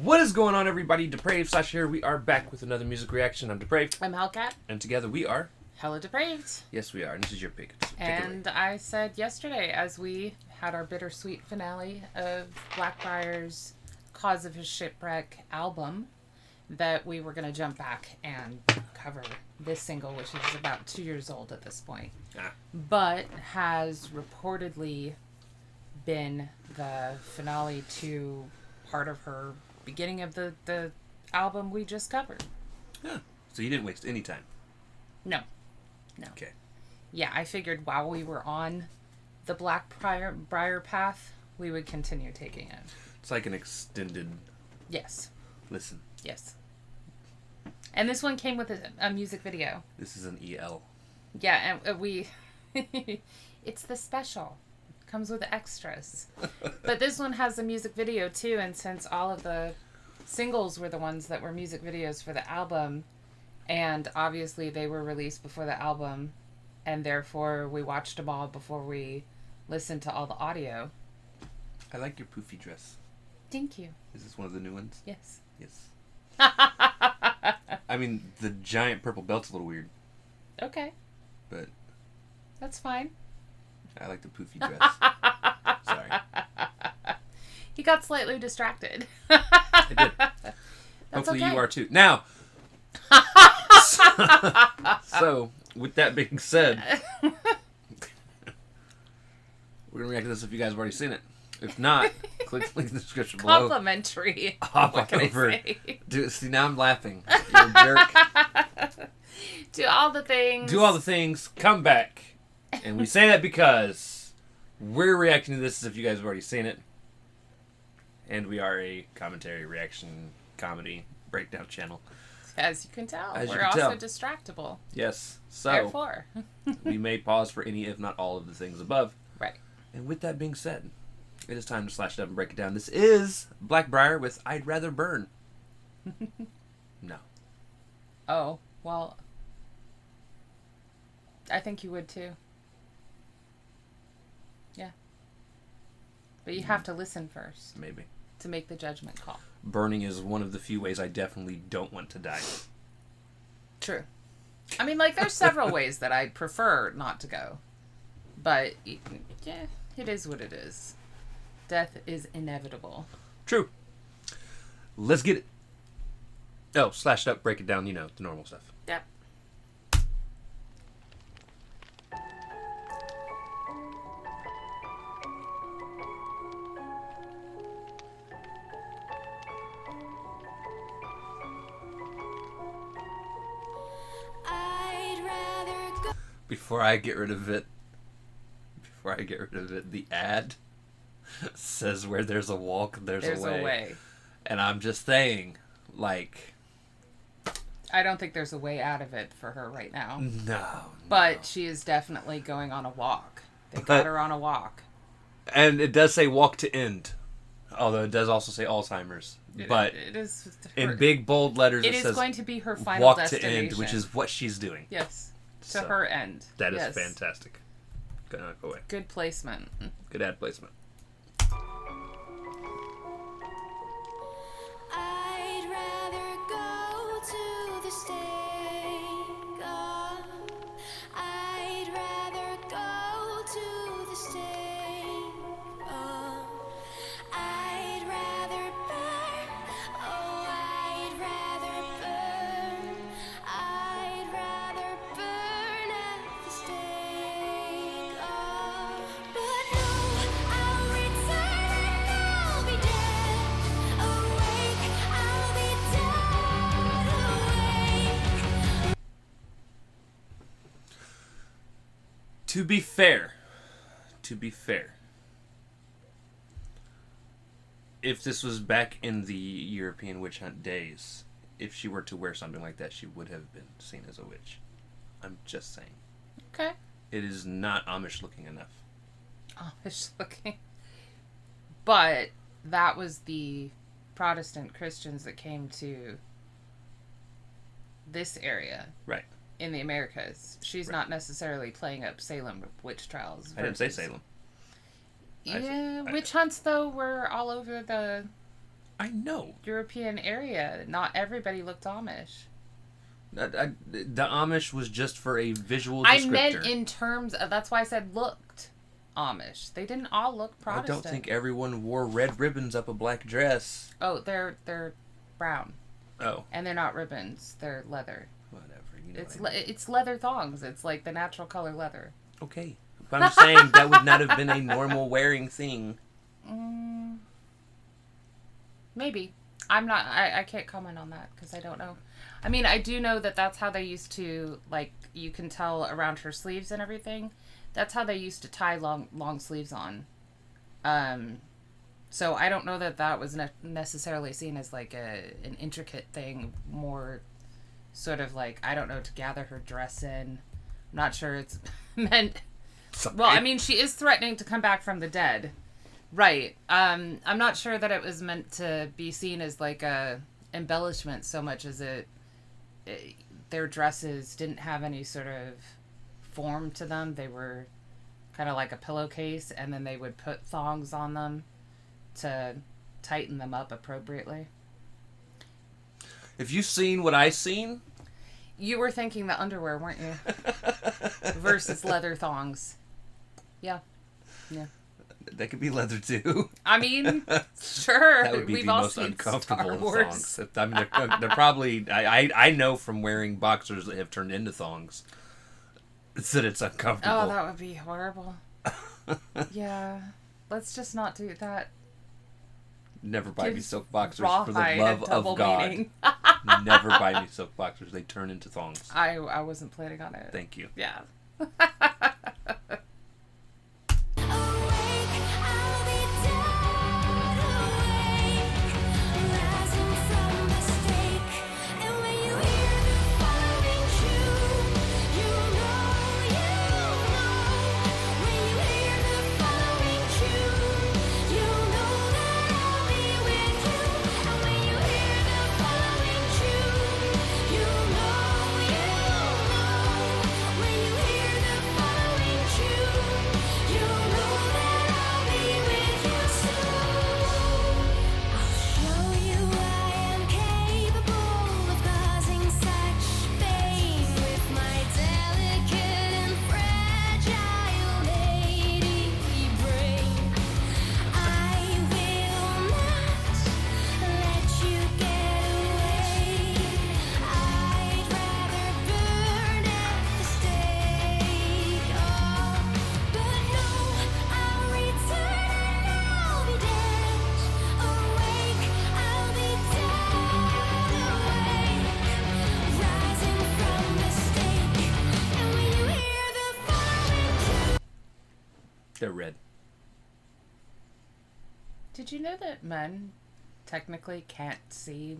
What is going on, everybody? Depraved / here. We are back with another music reaction. I'm Depraved. I'm Hellcat. And together we are... HellaDepraved. Yes, we are. And this is your pick. And I said yesterday, as we had our bittersweet finale of Blackbriar's Cause of His Shipwreck album, that we were going to jump back and cover this single, which is about 2 years old at this point. But has reportedly been the finale to part of her beginning of the album we just covered. Yeah. So you didn't waste any time? No. Okay. Yeah, I figured while we were on the Blackbriar path, we would continue taking it. It's like an extended... Yes. Listen. Yes. And this one came with a music video. This is an EL. Yeah, and we... It's the special. Comes with extras. But this one has a music video too, and since all of the singles were the ones that were music videos for the album, and obviously they were released before the album, and therefore we watched them all before we listened to all the audio. I like your poofy dress. Thank you. Is this one of the new ones? Yes. Yes. I mean, the giant purple belt's a little weird. Okay. But... That's fine. I like the poofy dress. Sorry. He got slightly distracted. I did. Hopefully okay. You are too. Now... So, with that being said, we're going to react to this if you guys have already seen it. If not, click the link in the description below. Complimentary. Hop what can over. I say? See, now I'm laughing. You're a jerk. Do all the things. Do all the things. Come back. And we say that because we're reacting to this as if you guys have already seen it. And we are a commentary, reaction, comedy, breakdown channel. As you can tell. As you we're can also tell. distractible. Yes. So, therefore. we may pause for any, if not all, of the things above. Right. And with that being said, it is time to slash it up and break it down. This is Blackbriar with I'd Rather Burn. No. Oh, well, I think you would too. Yeah. But you have to listen first. Maybe. To make the judgment call. Burning is one of the few ways I definitely don't want to die. True. I mean, like, there's several ways that I prefer not to go. But, yeah, it is what it is. Death is inevitable. True. Let's get it. Oh, slash it up, break it down, you know, the normal stuff. Yep. Before I get rid of it, the ad says where there's a walk, there's a way. And I'm just saying, like... I don't think there's a way out of it for her right now. No. But she is definitely going on a walk. They got her on a walk. And it does say walk to end. Although it does also say Alzheimer's. But it is in big, bold letters, it says is going to be her final walk destination. to end, which is what she's doing. Yes. To So, her end. That is yes. fantastic. Go away. Good placement. Good ad placement. I'd rather go to the stake. I'd rather go to the stake. I'd rather burn. Oh, I'd rather burn. I'd rather burn at the stake. But no, I'll return and I'll be dead. Awake, I'll be dead. Awake. To be fair, if this was back in the European witch hunt days, if she were to wear something like that, she would have been seen as a witch. I'm just saying. Okay. It is not Amish looking enough. Amish looking. But that was the Protestant Christians that came to this area. Right. in the Americas. She's Right. not necessarily playing up Salem witch trials. I didn't say Salem. Yeah, witch hunts, though, were all over the I know. European area. Not everybody looked Amish. The Amish was just for a visual descriptor. I meant in terms of, that's why I said looked Amish. They didn't all look Protestant. I don't think everyone wore red ribbons up a black dress. Oh, they're brown. Oh. And they're not ribbons. They're leather. Whatever. You know It's what I mean. it's leather thongs. It's like the natural color leather. Okay. But I'm saying that would not have been a normal wearing thing. Maybe. I'm not, I can't comment on that because I don't know. I mean, I do know that that's how they used to, like, you can tell around her sleeves and everything. That's how they used to tie long sleeves on. So I don't know that that was necessarily seen as, like, an intricate thing. More sort of, like, I don't know, to gather her dress in. I'm not sure it's meant... Sorry. Well, I mean, she is threatening to come back from the dead. Right. I'm not sure that it was meant to be seen as like a embellishment so much as their dresses didn't have any sort of form to them. They were kind of like a pillowcase, and then they would put thongs on them to tighten them up appropriately. Have you seen what I seen? You were thinking the underwear, weren't you? Versus leather thongs. Yeah. Yeah. That could be leather too. I mean, sure. That would be We've the all most seen uncomfortable Star of Wars. thongs. I mean, they're probably. I know from wearing boxers that have turned into thongs that it's uncomfortable. Oh, that would be horrible. Yeah. Let's just not do that. Never buy me Gives silk boxers for the rawhide a love double of God. meaning. Never buy me silk boxers. They turn into thongs. I wasn't planning on it. Thank you. Yeah. Awake, I'll be dead awake, rising from mistake. And when you hear the falling tune, you know. When you hear the falling tune, you know that I'll be with you. And when you hear the falling tune, you know. When you hear the falling tune, you know that I'll be with you soon. I'll show you I am capable of causing such pain with my delicate and fragile lady brain. I will not let you get away. I'd rather burn at the stake. But no, I'll return and I'll be dead awake. I'll be dead awake, rising from mistake. And when you hear the falling, They're red. Did you know that men technically can't see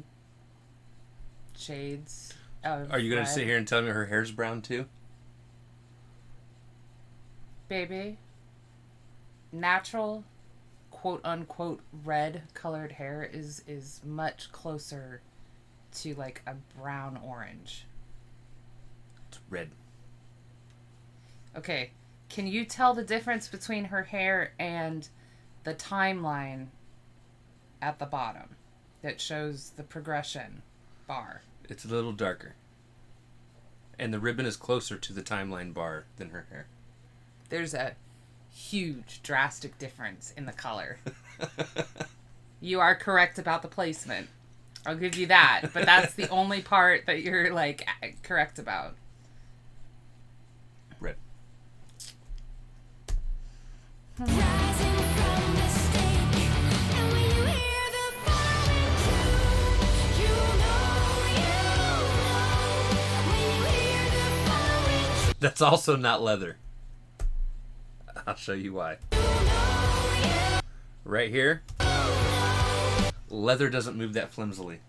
shades of Are you going red? to sit here and tell me her hair's brown too? Baby, natural, quote unquote, red colored hair is much closer to like a brown orange. It's red. Okay, can you tell the difference between her hair and the timeline at the bottom that shows the progression bar? It's a little darker. And the ribbon is closer to the timeline bar than her hair. There's a huge, drastic difference in the color. You are correct about the placement. I'll give you that. But that's the only part that you're, like, correct about. Red. rising from mistake. And when you hear the falling tune, you know. When you hear the falling tune, That's also not leather. I'll show you why. Right here, leather doesn't move that flimsily.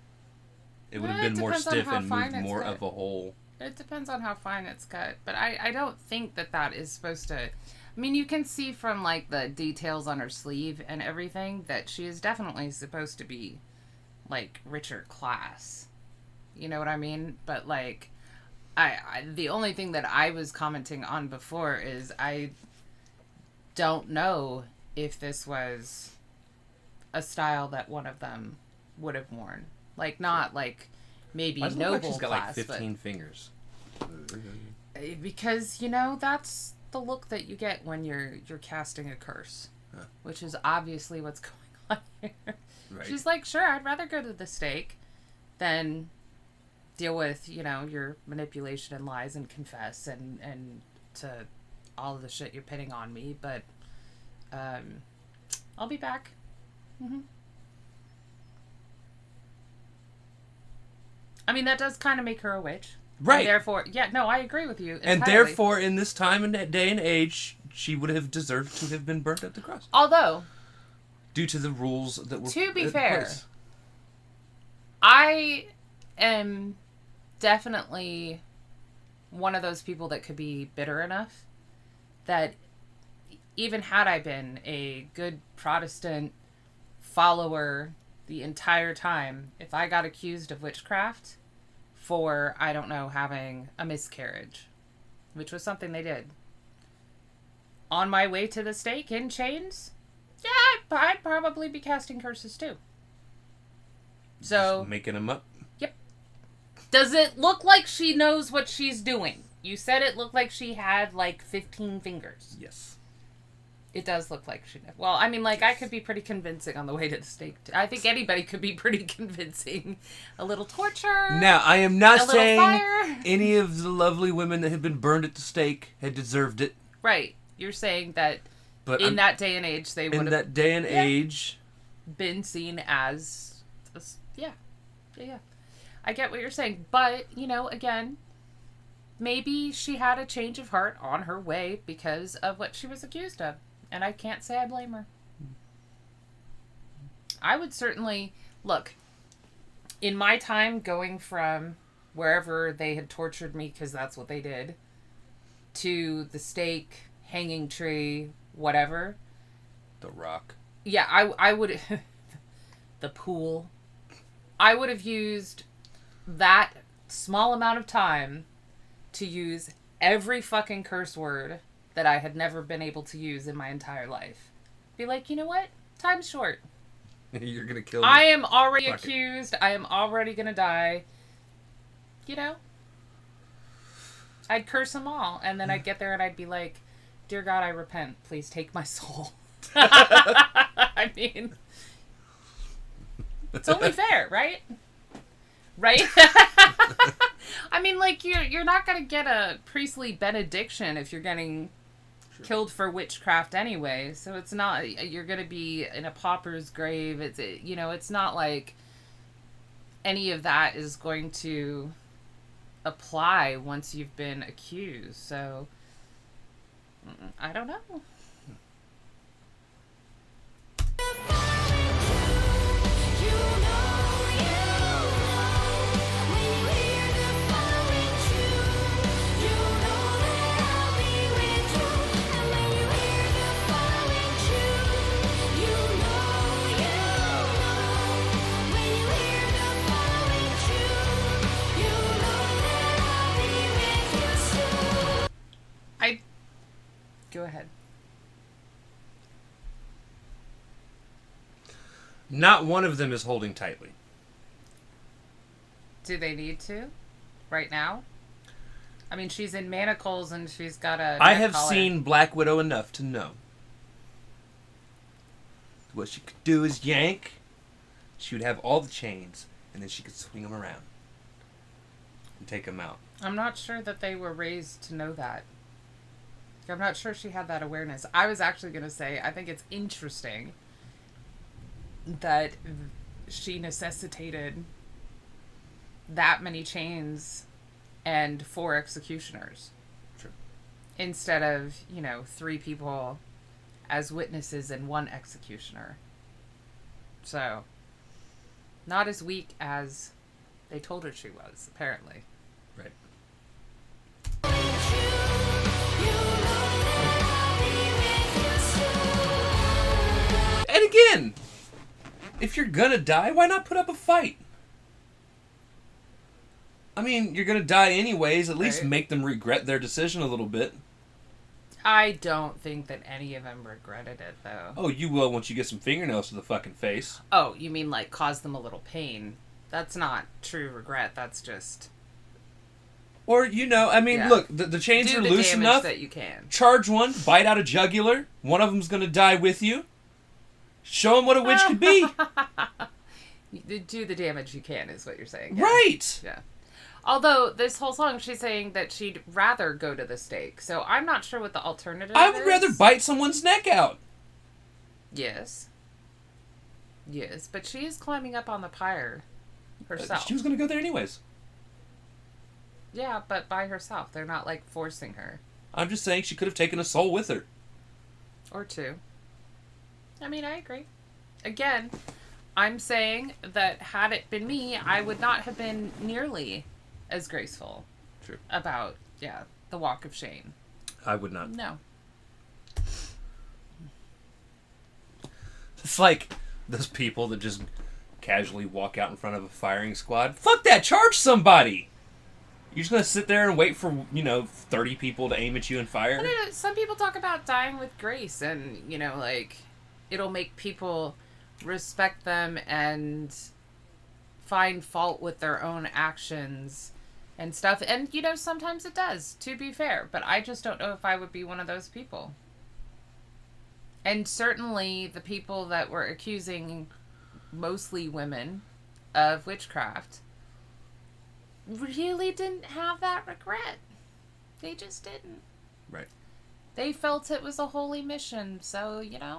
It would have It been more depends on stiff how and fine moved it's more cut. of a hole. It depends on how fine it's cut. But I don't think that that is supposed to... I mean, you can see from, like, the details on her sleeve and everything that she is definitely supposed to be, like, richer class. You know what I mean? But, like, The only thing that I was commenting on before is I don't know if this was a style that one of them would have worn. Like, not like maybe Why does it look noble like she's got class, like 15 fingers? because that's the look that you get when you're casting a curse, which is obviously what's going on here. Right. She's like, sure, I'd rather go to the stake than deal with, your manipulation and lies and confess and to all of the shit you're pinning on me, but I'll be back. I mean, that does kind of make her a witch. Right. And therefore, I agree with you entirely. And therefore, in this time and day and age, she would have deserved to have been burnt at the cross. Although, due to the rules that were to be in fair, place. I am definitely one of those people that could be bitter enough that even had I been a good Protestant follower the entire time, if I got accused of witchcraft for, I don't know, having a miscarriage, which was something they did, on my way to the stake in chains, I'd probably be casting curses too. So, Just making them up. Yep. Does it look like she knows what she's doing? You said it looked like she had like 15 fingers. Yes. It does look like she knows. Well, I mean, like, I could be pretty convincing on the way to the stake. I think anybody could be pretty convincing. A little torture. Now, I am not a little saying fire. any of the lovely women that have been burned at the stake had deserved it. Right. You're saying that But in that day and age, they would in have that day and age, been seen as... Yeah. I get what you're saying. But, again, maybe she had a change of heart on her way because of what she was accused of. And I can't say I blame her. I would certainly... Look, in my time going from wherever they had tortured me, because that's what they did, to the stake, hanging tree, whatever. the rock. Yeah, I would... the pool. I would have used that small amount of time to use every fucking curse word that I had never been able to use in my entire life. Be like, you know what? Time's short. You're gonna kill me. I am already Fuck it. accused. I am already gonna die. I'd curse them all, and then I'd get there and I'd be like, dear God, I repent. Please take my soul. I mean, it's only fair, right? Right? I mean, like, you're not gonna get a priestly benediction if you're getting killed for witchcraft anyway. So it's not, you're gonna be in a pauper's grave. It's not like any of that is going to apply once you've been accused. So I don't know. Go ahead. Not one of them is holding tightly. Do they need to? Right now? I mean, she's in manacles and she's got a I neck have collar. seen Black Widow enough to know. What she could do is yank. She would have all the chains, and then she could swing them around and take them out. I'm not sure that they were raised to know that. I'm not sure she had that awareness. I was actually going to say, I think it's interesting that she necessitated that many chains and 4 executioners. Sure. Instead of, 3 people as witnesses and 1 executioner. So, not as weak as they told her she was, apparently. Right. And again, if you're gonna die, why not put up a fight? I mean, you're gonna die anyways. At least Right. make them regret their decision a little bit. I don't think that any of them regretted it, though. Oh, you will once you get some fingernails to the fucking face. Oh, you mean like cause them a little pain? That's not true regret. That's just Or, you know, I mean, Yeah. look, the chains do are the loose damage enough. that you can. Charge one, bite out a jugular. One of them's gonna die with you. Show them what a witch could be. Do the damage you can, is what you're saying. Yeah. Right. Yeah. Although this whole song, she's saying that she'd rather go to the stake. So I'm not sure what the alternative is. I would rather bite someone's neck out. Yes. Yes, but she is climbing up on the pyre herself. She was gonna go there anyways. Yeah, but by herself. They're not like forcing her. I'm just saying she could have taken a soul with her. Or two. I mean, I agree. Again, I'm saying that had it been me, I would not have been nearly as graceful True. about, the walk of shame. I would not. No. It's like those people that just casually walk out in front of a firing squad. Fuck that! Charge somebody! You're just gonna sit there and wait for, 30 people to aim at you and fire? I don't know, some people talk about dying with grace and, like, it'll make people respect them and find fault with their own actions and stuff. And, sometimes it does, to be fair. But I just don't know if I would be one of those people. And certainly the people that were accusing mostly women of witchcraft really didn't have that regret. They just didn't. Right. They felt it was a holy mission, so, yeah.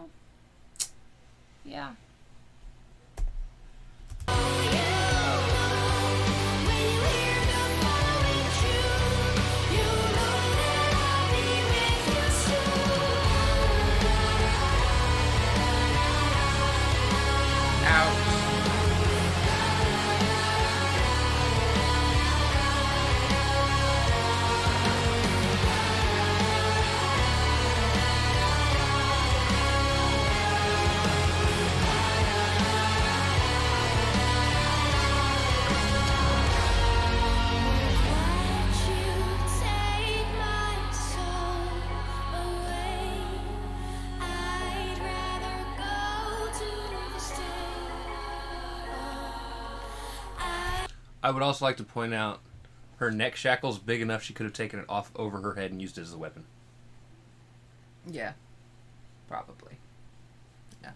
I would also like to point out her neck shackle's big enough she could have taken it off over her head and used it as a weapon. Yeah. Probably. Yeah.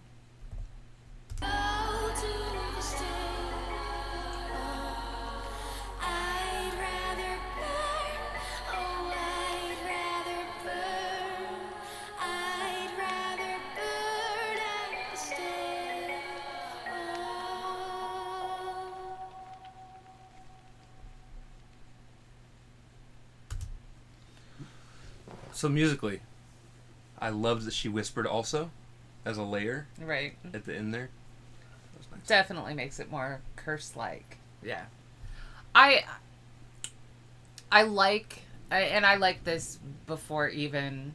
So musically, I loved that she whispered also as a layer Right. at the end there. That was nice. Definitely makes it more curse-like. Yeah. I like this before even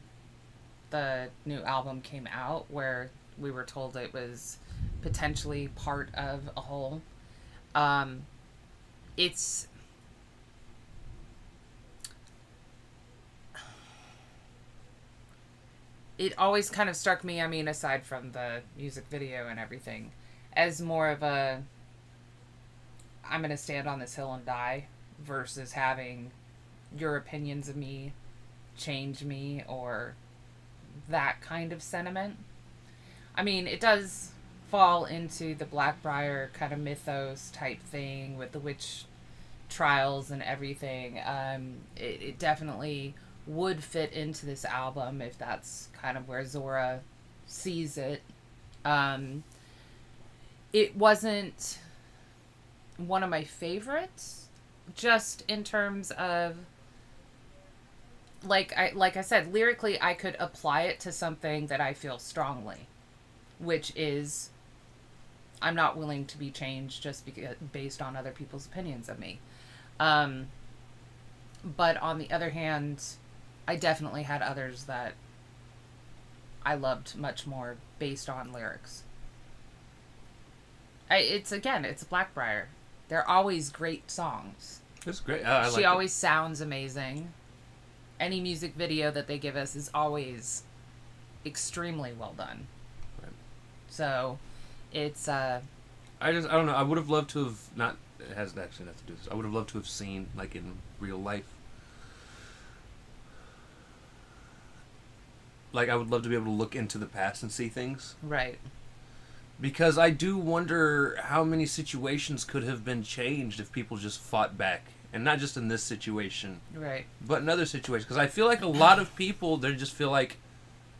the new album came out, where we were told it was potentially part of a whole. It's it always kind of struck me, I mean, aside from the music video and everything, as more of a I'm going to stand on this hill and die versus having your opinions of me change me or that kind of sentiment. I mean, it does fall into the Blackbriar kind of mythos type thing with the witch trials and everything. It definitely would fit into this album if that's kind of where Zora sees it. It wasn't one of my favorites, just in terms of like I said, lyrically I could apply it to something that I feel strongly, which is I'm not willing to be changed just based on other people's opinions of me. But on the other hand, I definitely had others that I loved much more based on lyrics. It's Blackbriar. They're always great songs. It's great. I She like always sounds amazing. Any music video that they give us is always extremely well done. Right. So, it's I don't know. I would have loved to have not. It has actually nothing to do with this. I would have loved to have seen, like, in real life. Like, I would love to be able to look into the past and see things. right. Because I do wonder how many situations could have been changed if people just fought back. And not just in this situation, Right. but in other situations. Because I feel like a lot of people, they just feel like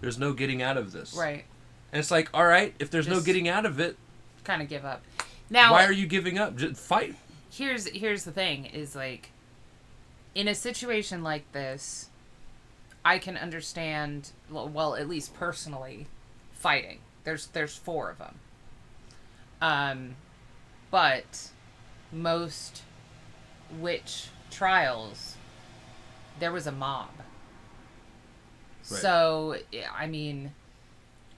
there's no getting out of this. Right. And it's like, all right, if there's no Just getting out of it, kind of give up. Now, why are you giving up? Just fight. here's the thing is like in a situation like this, I can understand, well, at least personally, fighting. There's 4 of them. But most witch trials, there was a mob. Right. So, I mean,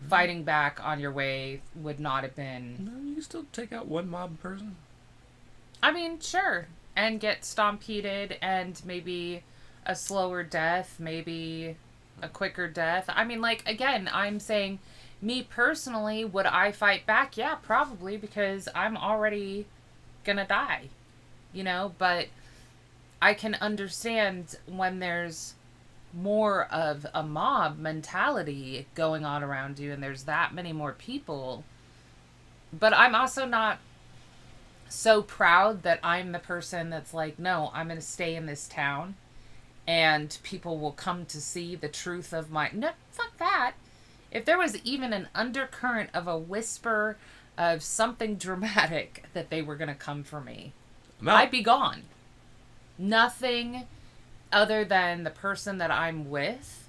fighting back on your way would not have been... No, you can still take out one mob person. I mean, sure. And get stampeded and maybe a slower death, maybe a quicker death. I mean, like, again, I'm saying, me personally, would I fight back? Yeah, probably, because I'm already gonna die. You know, but I can understand when there's more of a mob mentality going on around you and there's that many more people. But I'm also not so proud that I'm the person that's like, no, I'm going to stay in this town and people will come to see the truth of my... No, fuck that. If there was even an undercurrent of a whisper of something dramatic that they were going to come for me, I'd be gone. Nothing other than the person that I'm with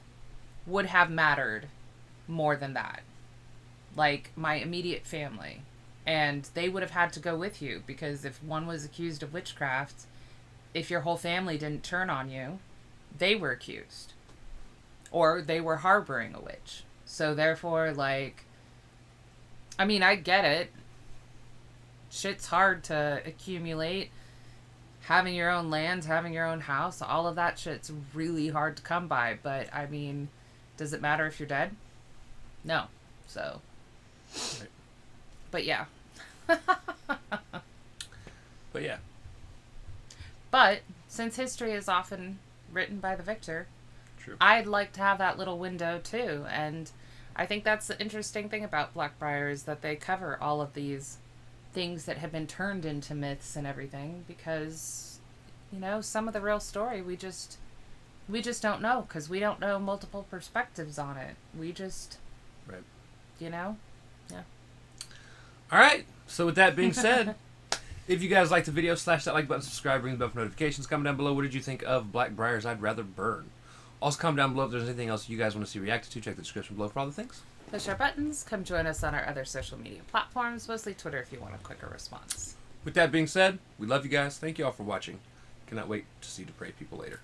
would have mattered more than that. Like, my immediate family. And they would have had to go with you, because if one was accused of witchcraft, if your whole family didn't turn on you, they were accused. Or they were harboring a witch. So therefore, like, I mean, I get it. Shit's hard to accumulate. Having your own land, having your own house, all of that shit's really hard to come by. But, I mean, does it matter if you're dead? No. So. Right. But, yeah. But, yeah. But, since history is often written by the victor, True. I'd like to have that little window, too. And I think that's the interesting thing about Blackbriar, is that they cover all of these things that have been turned into myths and everything, because, you know, some of the real story we just don't know, because we don't know multiple perspectives on it. We just, Right. you know, yeah. All right. So with that being said, if you guys liked the video, slash that like button, subscribe, ring the bell for notifications. Comment down below, what did you think of Blackbriar's I'd Rather Burn? Also comment down below if there's anything else you guys want to see reacted to. Check the description below for all the things. Push our buttons. Come join us on our other social media platforms, mostly Twitter if you want a quicker response. With that being said, we love you guys. Thank you all for watching. Cannot wait to see Depraved people later.